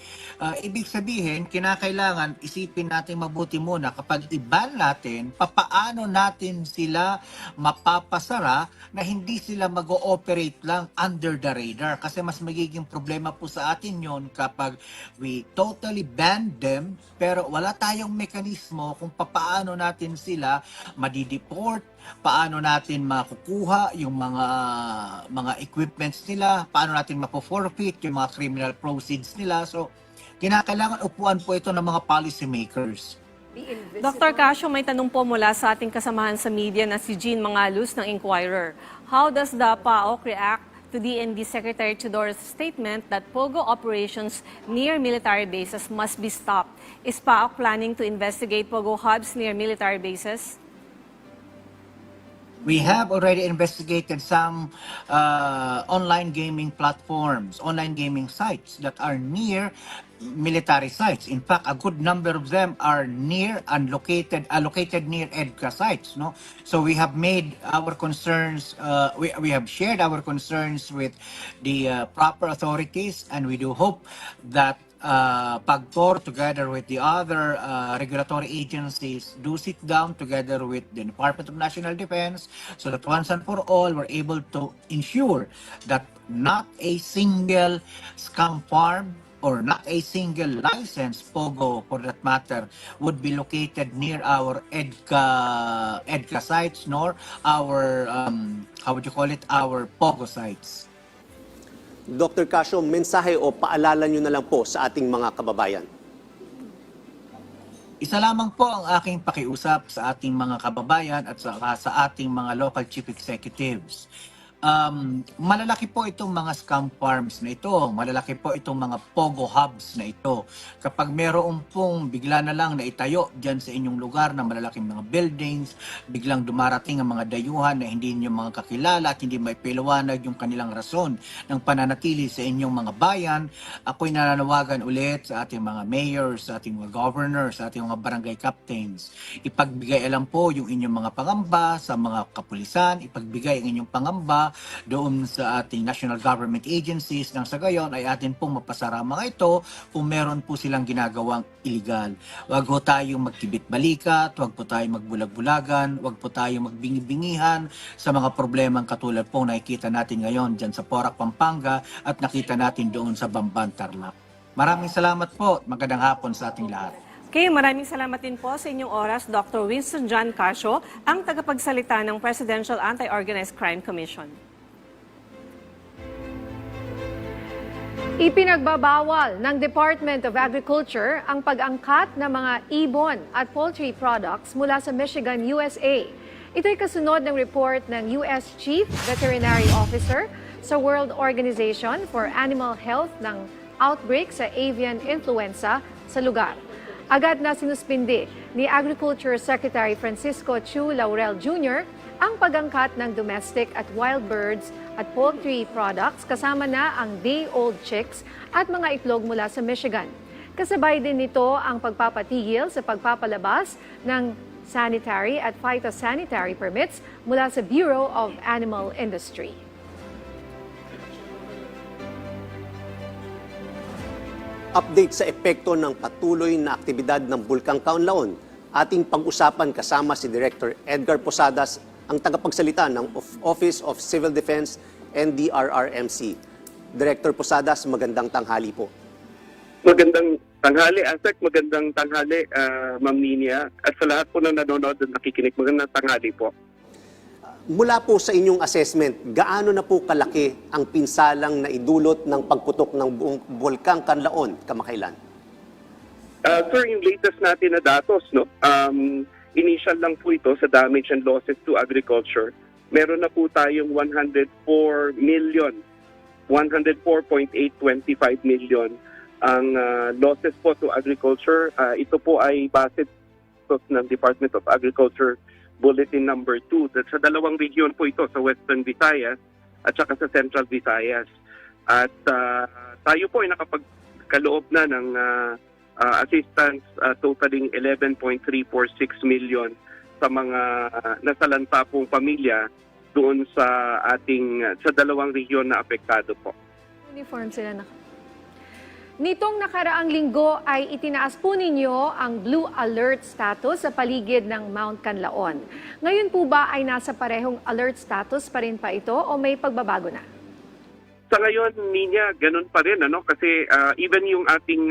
Ibig sabihin, kinakailangan isipin natin mabuti muna kapag i-ban natin, papaano natin sila mapapasara na hindi sila mag-ooperate lang under the radar. Kasi mas magiging problema po sa atin yon kapag we totally ban them pero wala tayong mekanismo kung papaano natin sila madideport, paano natin makukuha yung mga equipments nila, paano natin mapo-forfeit yung mga criminal proceeds nila. So, kinakailangan upuan po ito ng mga policymakers. Dr. Casio, may tanong po mula sa ating kasamahan sa media na si Jean Mangalus ng Inquirer. How does the PAOK react to DND Secretary Tudor's statement that Pogo operations near military bases must be stopped? Is PAOK planning to investigate Pogo hubs near military bases? We have already investigated some online gaming platforms, online gaming sites that are near military sites. In fact, a good number of them are near and located near EDCA sites. No, so we have made our concerns. We have shared our concerns with the proper authorities, and we do hope that PAGCOR together with the other regulatory agencies do sit down together with the Department of National Defense so that once and for all we're able to ensure that not a single scam farm or not a single licensed POGO for that matter would be located near our EDCA sites nor our how would you call it, our POGO sites. Dr. Casio, mensahe o paalala nyo na lang po sa ating mga kababayan. Isa lamang po ang aking pakiusap sa ating mga kababayan at sa ating mga local chief executives. Malalaki po itong mga scam farms na ito, malalaki po itong mga POGO hubs na ito. Kapag meron pong bigla na lang na itayo dyan sa inyong lugar na malalaking mga buildings, biglang dumarating ang mga dayuhan na hindi niyo mga kakilala at hindi may paliwanag yung kanilang rason ng pananatili sa inyong mga bayan, ako'y nananawagan ulit sa ating mga mayors, sa ating mga governors, sa ating mga barangay captains. Ipagbigay alam po yung inyong mga pangamba sa mga kapulisan, ipagbigay ang inyong pangamba doon sa ating national government agencies nang sa gayon ay atin pong mapasara mga ito kung meron po silang ginagawang illegal. Huwag po tayong magkibit-balikat, huwag po tayong magbulag-bulagan, huwag po tayong magbingi-bingihan sa mga problemang katulad po nakikita natin ngayon dyan sa Porac, Pampanga at nakita natin doon sa Bamban, Tarlac. Maraming salamat po at magandang hapon sa ating lahat. Okay, maraming salamat din po sa inyong oras, Dr. Winston John Casio, ang tagapagsalita ng Presidential Anti-Organized Crime Commission. Ipinagbabawal ng Department of Agriculture ang pag-angkat ng mga ibon at poultry products mula sa Michigan, USA. Ito'y kasunod ng report ng US Chief Veterinary Officer sa World Organization for Animal Health ng outbreak sa avian influenza sa lugar. Agad na sinuspindi ni Agriculture Secretary Francisco Chu Laurel Jr. ang pag-angkat ng domestic at wild birds at poultry products kasama na ang day-old chicks at mga itlog mula sa Michigan. Kasabay din nito ang pagpapatigil sa pagpapalabas ng sanitary at phytosanitary permits mula sa Bureau of Animal Industry. Update sa epekto ng patuloy na aktibidad ng Bulkang Kaunlaon. Ating pag-usapan kasama si Director Edgar Posadas, ang tagapagsalita ng Office of Civil Defense and DRRMC. Director Posadas, magandang tanghali po. Magandang tanghali, Asek. Magandang tanghali, Ma'am Ninia. At sa lahat po na nanonood at nakikinig, magandang tanghali po. Mula po sa inyong assessment, gaano na po kalaki ang pinsalang na idulot ng pagputok ng buong Bulkang Kanlaon kamakailan? Sir, yung latest natin na datos, no? Initial lang po ito sa damage and losses to agriculture. Meron na po tayong 104.825 million ang losses po to agriculture. Ito po ay base ng Department of Agriculture Bulletin number 2. Sa dalawang region po ito, sa Western Visayas at saka sa Central Visayas. At tayo po ay nakapagkaloob na ng assistance totaling 11.346 million sa mga nasalanta pong pamilya doon sa ating sa dalawang region na apektado po. Uniform sila na. Nitong nakaraang linggo ay itinaas po ninyo ang Blue Alert status sa paligid ng Mount Canlaon. Ngayon po ba ay nasa parehong alert status pa rin pa ito o may pagbabago na? Sa ngayon, Ninya, ganun pa rin, ano? Kasi even yung ating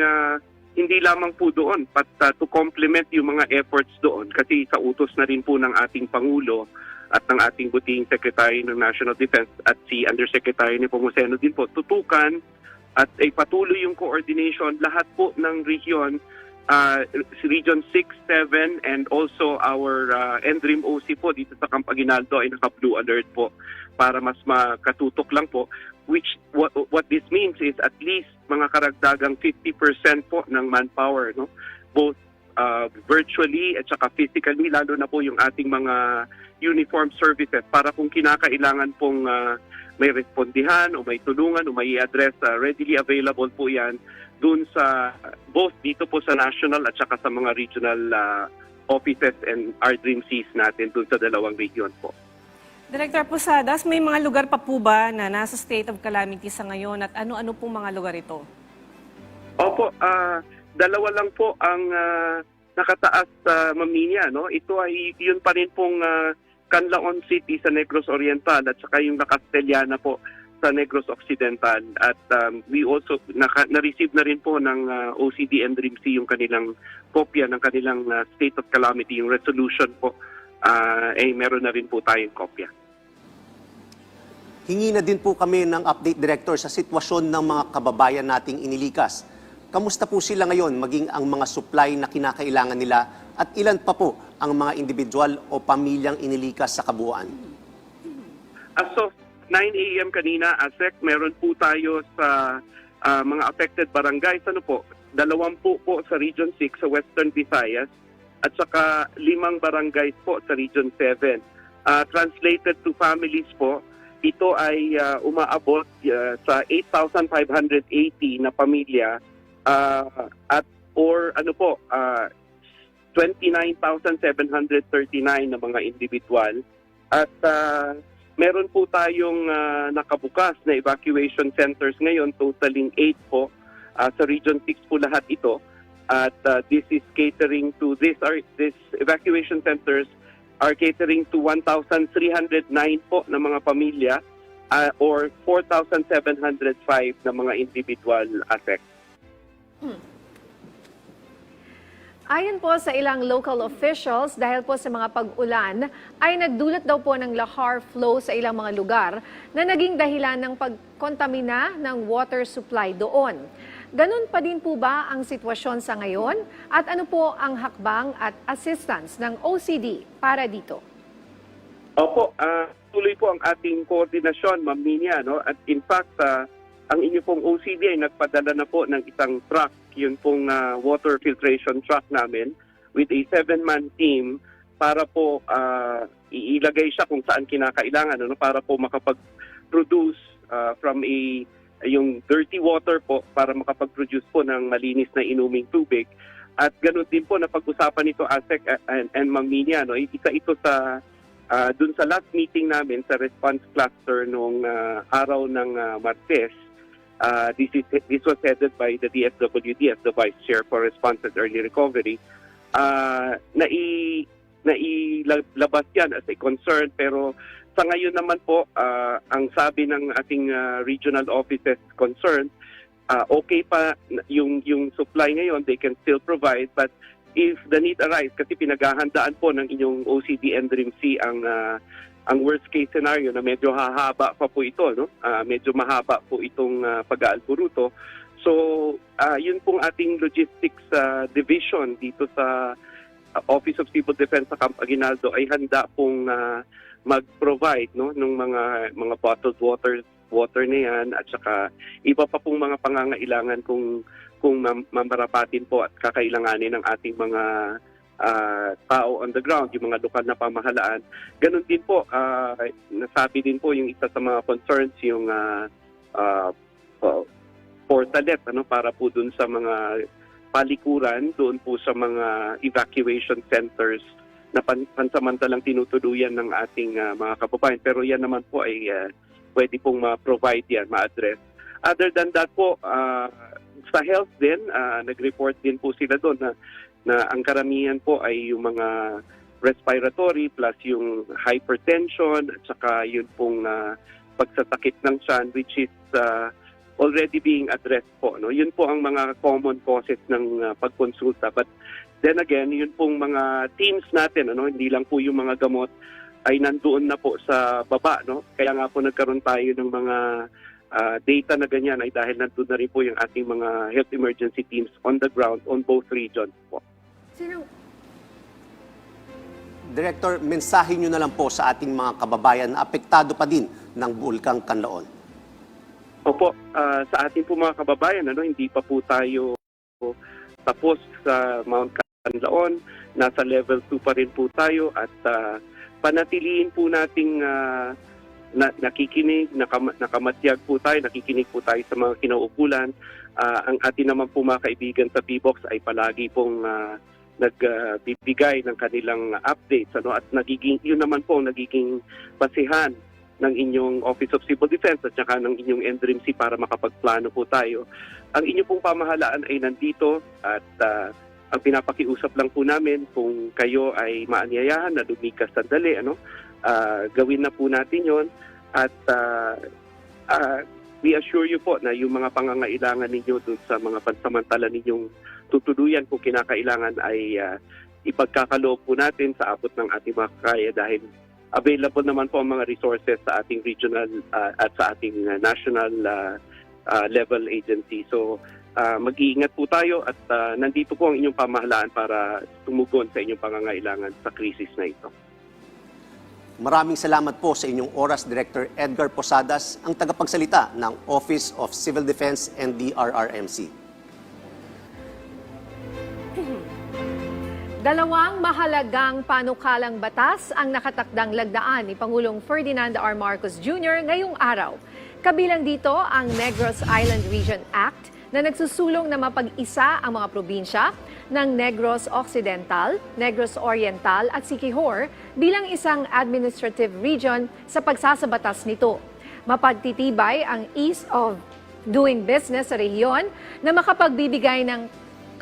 hindi lamang po doon, but to complement yung mga efforts doon kasi sa utos na rin po ng ating Pangulo at ng ating butihing Secretary ng National Defense at si Undersecretary ni Pomoceno din po, tutukan at ay patuloy yung coordination lahat po ng region, Region 6, 7 and also our NDRIM OC po dito sa Camp Aguinaldo ay naka-blue alert po para mas makatutok lang po, which what this means is at least mga karagdagang 50% po ng manpower, no? Both virtually at saka physically, lalo na po yung ating mga uniform services para kung kinakailangan pong may respondihan o may tulungan o may i-address, readily available po yan dun sa both dito po sa national at saka sa mga regional offices and RDRIMCs natin dun sa dalawang region po. Director Posadas, may mga lugar pa po ba na nasa state of calamity sa ngayon at ano-ano pong mga lugar ito? Opo, dalawa lang po ang nakataas sa Maminia, no? Ito ay yun pa rin pong Canlaon City sa Negros Oriental at saka yung La Castellana po sa Negros Occidental. At we also na-receive na rin po ng OCD and DRIMC yung kanilang kopya ng kanilang state of calamity, yung resolution po. Meron na rin po tayong kopya. Hingi na din po kami ng update, Director, sa sitwasyon ng mga kababayan nating inilikas. Kamusta po sila ngayon, maging ang mga supply na kinakailangan nila, at ilan pa po ang mga individual o pamilyang inilikas sa kabuuan? As of 9 a.m. kanina, ASEC, meron po tayo sa mga affected barangays. 20 po sa Region 6 sa Western Visayas at saka 5 barangays po sa Region 7. Translated to families po, ito ay umaabot sa 8,580 na pamilya at 29,739 na mga individual. At meron po tayong nakabukas na evacuation centers ngayon, totaling 8 po. Sa Region 6 po lahat ito. At this is catering to these evacuation centers are catering to 1,309 po na mga pamilya or 4,705 na mga individual affected. Ayon po sa ilang local officials, dahil po sa mga pag-ulan, ay nagdulot daw po ng lahar flow sa ilang mga lugar na naging dahilan ng pagkontamina ng water supply doon. Ganun pa din po ba ang sitwasyon sa ngayon? At ano po ang hakbang at assistance ng OCD para dito? Opo, tuloy po ang ating koordinasyon, Ma'am Ninia, no? At in fact, ang inyo pong OCD ay nagpadala na po ng isang truck, yun pong water filtration truck namin with a 7-man team para po iilagay siya kung saan kinakailangan, ano, para po makapag-produce from yung dirty water po para makapag-produce po ng malinis na inuming tubig. At ganoon din po na pag-usapan nito ASEC and Ma'am Ninia, no? Isa ito sa dun sa last meeting namin sa response cluster nung araw ng Martes. This was headed by the DSWD as the Vice Chair for Response and Early Recovery. Nailabas yan as a concern, pero sa ngayon naman po, ang sabi ng ating regional offices concerned, okay pa yung supply ngayon, they can still provide, but if the need arise, kasi pinaghahandaan po ng inyong OCD and DRIMC ang worst case scenario na medyo hahaba pa po ito, no? Medyo mahaba po itong pag-aalburuto. So, yun pong ating logistics division dito sa Office of Civil Defense sa Camp Aguinaldo ay handa pong mag-provide, no, ng mga bottled water na yan at saka iba pa pong mga pangangailangan kung mamarapatin po at kakailanganin ng ating mga tao on the ground, yung mga lokal na pamahalaan. Ganon din po, nasabi din po yung isa sa mga concerns, yung portalet, ano, para po dun sa mga palikuran, doon po sa mga evacuation centers na pansamantalang tinutuluyan ng ating mga kababayan. Pero yan naman po ay pwede pong ma-provide yan, ma-address. Other than that po, sa health din, nag-report din po sila doon na ang karamihan po ay yung mga respiratory plus yung hypertension at saka yun pong pagsasakit ng tiyan, which is already being addressed po, no? Yun po ang mga common causes ng pagkonsulta. But then again, yun pong mga teams natin, ano, hindi lang po yung mga gamot ay nandoon na po sa baba, no? Kaya nga po nagkaroon tayo ng mga data na ganyan ay dahil nandoon na rin po yung ating mga health emergency teams on the ground on both regions po. Director, mensahe nyo na lang po sa ating mga kababayan na apektado pa din ng Bulkang Canlaon. Opo, sa ating po mga kababayan, ano, hindi pa po tayo tapos sa Mount Canlaon. Nasa level 2 pa rin po tayo at panatiliin po nating nakikinig, nakamatyag po tayo, nakikinig po tayo sa mga kinauukulan. Ang atin naman po mga kaibigan sa PBOX ay palagi pong nagbibigay ng kanilang updates, ano, at yun naman po nagiging basihan ng inyong Office of Civil Defense at saka ng inyong NDRIMC para makapagplano po tayo. ang inyo pong pamahalaan ay nandito at ang pinapakiusap lang po namin kung kayo ay maanyayahan na lumikas sandali, gawin na po natin yon at we assure you po na yung mga pangangailangan ninyo dun sa mga pansamantala ninyong tutuluyan kung kinakailangan ay ipagkakaloob po natin sa abot ng ating mga kaya dahil available naman po ang mga resources sa ating regional at sa ating national level agency. So mag-iingat po tayo at nandito po ang inyong pamahalaan para tumugon sa inyong pangangailangan sa krisis na ito. Maraming salamat po sa inyong oras, Director Edgar Posadas, ang tagapagsalita ng Office of Civil Defense and the RRMC. Dalawang mahalagang panukalang batas ang nakatakdang lagdaan ni Pangulong Ferdinand R. Marcos Jr. ngayong araw. Kabilang dito ang Negros Island Region Act na nagsusulong na mapag-isa ang mga probinsya ng Negros Occidental, Negros Oriental at Siquijor bilang isang administrative region sa pagsasabatas nito. Mapagtitibay ang ease of doing business sa rehiyon na makapagbibigay ng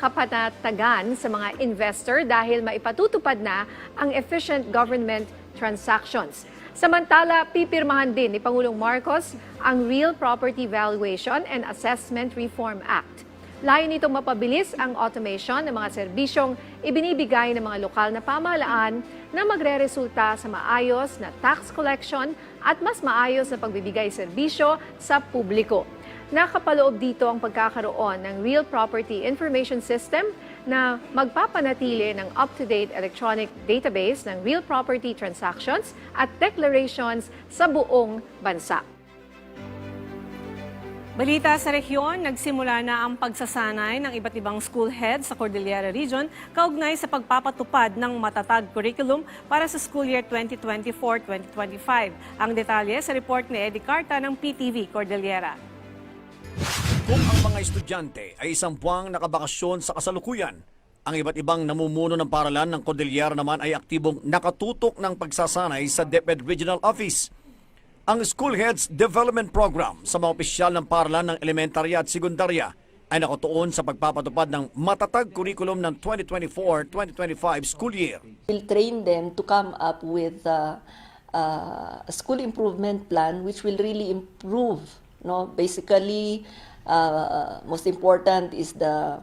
kapanatagan sa mga investor dahil maipatutupad na ang efficient government transactions. Samantala, pipirmahan din ni Pangulong Marcos ang Real Property Valuation and Assessment Reform Act. Layo nitong mapabilis ang automation ng mga serbisyong ibinibigay ng mga lokal na pamahalaan na magreresulta sa maayos na tax collection at mas maayos na pagbibigay serbisyo sa publiko. Nakapaloob dito ang pagkakaroon ng Real Property Information System na magpapanatili ng up-to-date electronic database ng real property transactions at declarations sa buong bansa. Balita sa rehiyon, nagsimula na ang pagsasanay ng iba't ibang school heads sa Cordillera Region kaugnay sa pagpapatupad ng matatag curriculum para sa school year 2024-2025. Ang detalye sa report ni Eddie Carta ng PTV Cordillera. Kung ang mga estudyante ay isang buwang nakabakasyon sa kasalukuyan, ang iba't ibang namumuno ng paaralan ng Cordillera naman ay aktibong nakatutok ng pagsasanay sa DepEd Regional Office. Ang School Heads Development Program sa mga opisyal ng paaralan ng elementarya at sekundarya ay nakatuon sa pagpapatupad ng matatag curriculum ng 2024-2025 school year. We'll train them to come up with a school improvement plan which will really improve. Basically, most important is the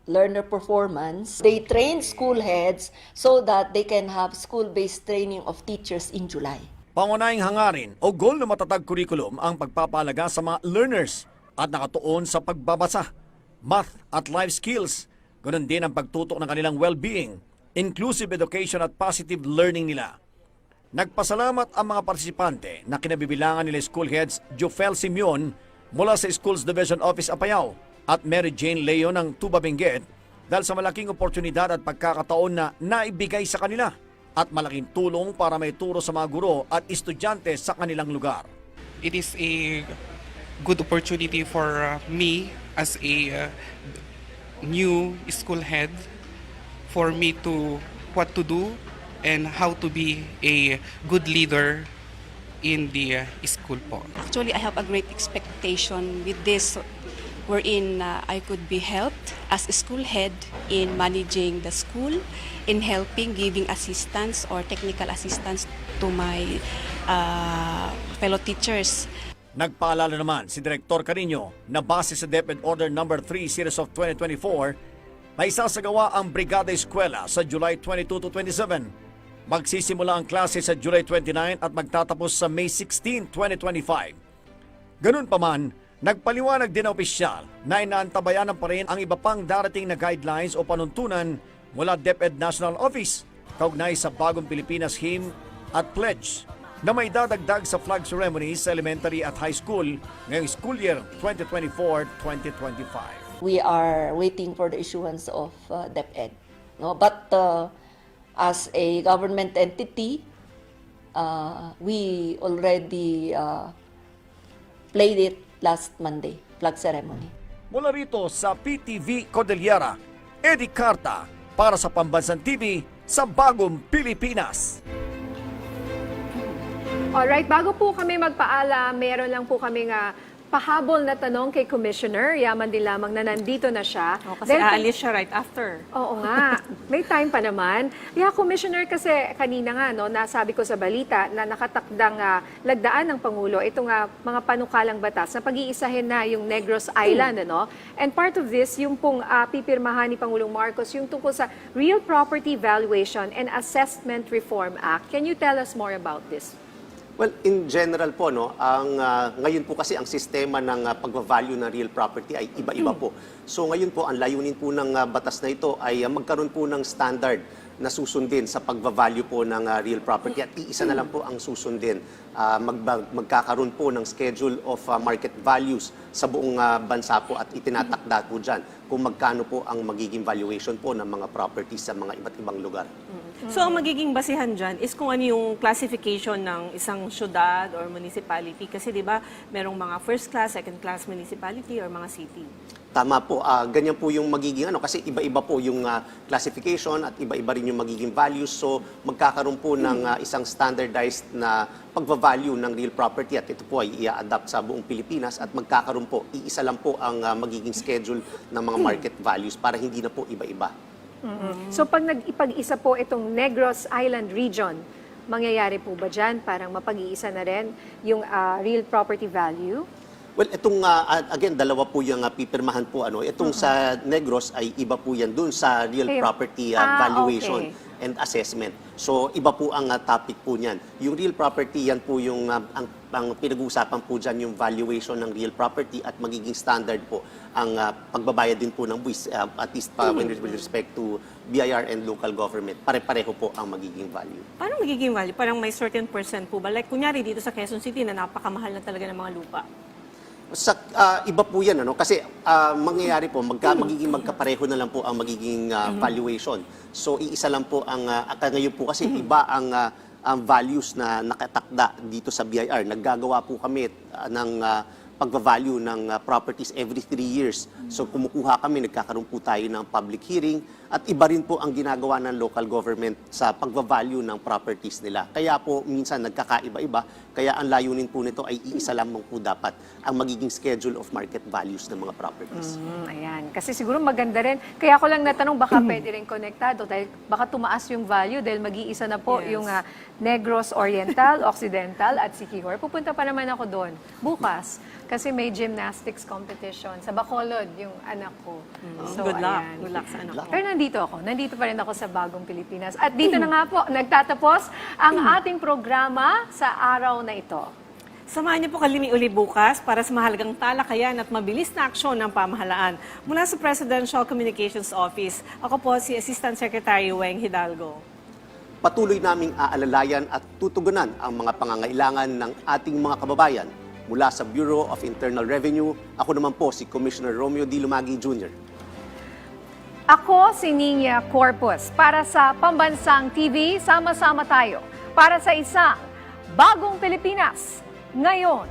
learner performance. They train school heads so that they can have school-based training of teachers in July. Pangunahing hangarin o goal ng matatag curriculum ang pagpapalaga sa mga learners at nakatuon sa pagbabasa, math at life skills. Ganun din ang pagtutok ng kanilang well-being, inclusive education at positive learning nila. Nagpasalamat ang mga partisipante na kinabibilangan nila school heads Jofel Simeon mula sa Schools Division Office Apayao at Mary Jane Leo ng Tuba Benguet dahil sa malaking oportunidad at pagkakataon na naibigay sa kanila at malaking tulong para maituro sa mga guro at estudyante sa kanilang lugar. It is a good opportunity for me as a new school head for me to what to do and how to be a good leader in the school po. Actually, I have a great expectation with this wherein I could be helped as a school head in managing the school, in helping, giving assistance or technical assistance to my fellow teachers. Nagpaalala naman si Director Carino na base sa DepEd Order No. 3 Series of 2024, may isasagawa ang Brigada Eskwela sa July 22 to 27. Magsisimula ang klase sa July 29 at magtatapos sa May 16, 2025. Ganun pa man, nagpaliwanag din na opisyal na inaantabayanan pa rin ang iba pang darating na guidelines o panuntunan mula DepEd National Office kaugnay sa Bagong Pilipinas Hymn at Pledge na may dadagdag sa flag ceremonies sa elementary at high school ngayong school year 2024-2025. We are waiting for the issuance of DepEd. But as a government entity, we already played it last Monday, flag ceremony. Mula rito sa PTV Cordillera, Eddie Carta para sa Pambansang TV sa Bagong Pilipinas. Alright, bago po kami magpaalam, meron lang po kaming pahabol na tanong kay Commissioner. Yaman din lamang na nandito na siya. Kasi aalis siya right after. Oo nga. May time pa naman. Yeah, Commissioner, kasi kanina nga, no, nasabi ko sa balita na nakatakdang lagdaan ng Pangulo itong mga panukalang batas na pag-iisahin na yung Negros Island. Ano? And part of this, yung pong pipirmahan ni Pangulong Marcos, yung tungkol sa Real Property Valuation and Assessment Reform Act. Can you tell us more about this? Well, in general po, no, ngayon po kasi ang sistema ng pagbavalue ng real property ay iba-iba po. So ngayon po, ang layunin po ng batas na ito ay magkaroon po ng standard na susundin sa pagbavalue po ng real property at iisa na lang po ang susundin. Magkakaroon po ng schedule of market values sa buong bansa po at itinatakda po dyan kung magkano po ang magiging valuation po ng mga properties sa mga iba't ibang lugar. So, ang magiging basihan dyan is kung ano yung classification ng isang syudad or municipality. Kasi di ba, merong mga first class, second class municipality or mga city. Tama po, ganyan po yung magiging kasi iba-iba po yung classification at iba-iba rin yung magiging values. So, magkakaroon po ng isang standardized na pagbavalue ng real property at ito po ay i-adapt sa buong Pilipinas at magkakaroon po, iisa lang po ang magiging schedule ng mga market values para hindi na po iba-iba. So pag nag-ipag-isa po itong Negros Island region, mangyayari po ba dyan parang mapag-iisa na rin yung real property value? Well, itong, again, dalawa po yung pipirmahan po. Itong sa Negros ay iba po yan dun sa real property valuation and assessment. So, iba po ang topic po niyan. Yung real property, yan po yung ang pinag-uusapan po dyan yung valuation ng real property at magiging standard po ang pagbabayad din po ng buwis, at least with respect to BIR and local government. Pare-pareho po ang magiging value. Paano magiging value? Parang may certain percent po ba? Like, kunyari dito sa Quezon City na napakamahal na talaga ng mga lupa. Sa iba po yan, kasi mangyayari po, magiging magkapareho na lang po ang magiging valuation. So, iisa lang po ang, ngayon po kasi iba ang values na nakatakda dito sa BIR. Naggagawa po kami ng pagbavalue ng properties every 3 years. So, kumukuha kami, nagkakaroon po tayo ng public hearing at iba rin po ang ginagawa ng local government sa pagbavalue ng properties nila. Kaya po, minsan nagkakaiba-iba. Kaya ang layunin po nito ay iisa lamang po dapat ang magiging schedule of market values ng mga properties. Ayan. Kasi siguro maganda rin. Kaya ako lang natanong, baka pwede rin konektado dahil baka tumaas yung value dahil mag-iisa na po yung Negros Oriental, Occidental at Siquijor. Pupunta pa naman ako doon bukas kasi may gymnastics competition sa Bacolod, yung anak ko. So, Good luck. ayan. Good luck sa anak ko. Pero nandito ako. Nandito pa rin ako sa Bagong Pilipinas. At dito na nga po, nagtatapos ang ating programa sa araw na ito. Samahan niyo po kami uli bukas para sa mahalagang talakayan at mabilis na aksyon ng pamahalaan. Mula sa Presidential Communications Office, ako po si Assistant Secretary Weng Hidalgo. Patuloy naming aalalayan at tutugunan ang mga pangangailangan ng ating mga kababayan. Mula sa Bureau of Internal Revenue, ako naman po si Commissioner Romeo D. Lumagi Jr. Ako si Nina Corpus. Para sa Pambansang TV, sama-sama tayo para sa isang Bagong Pilipinas ngayon.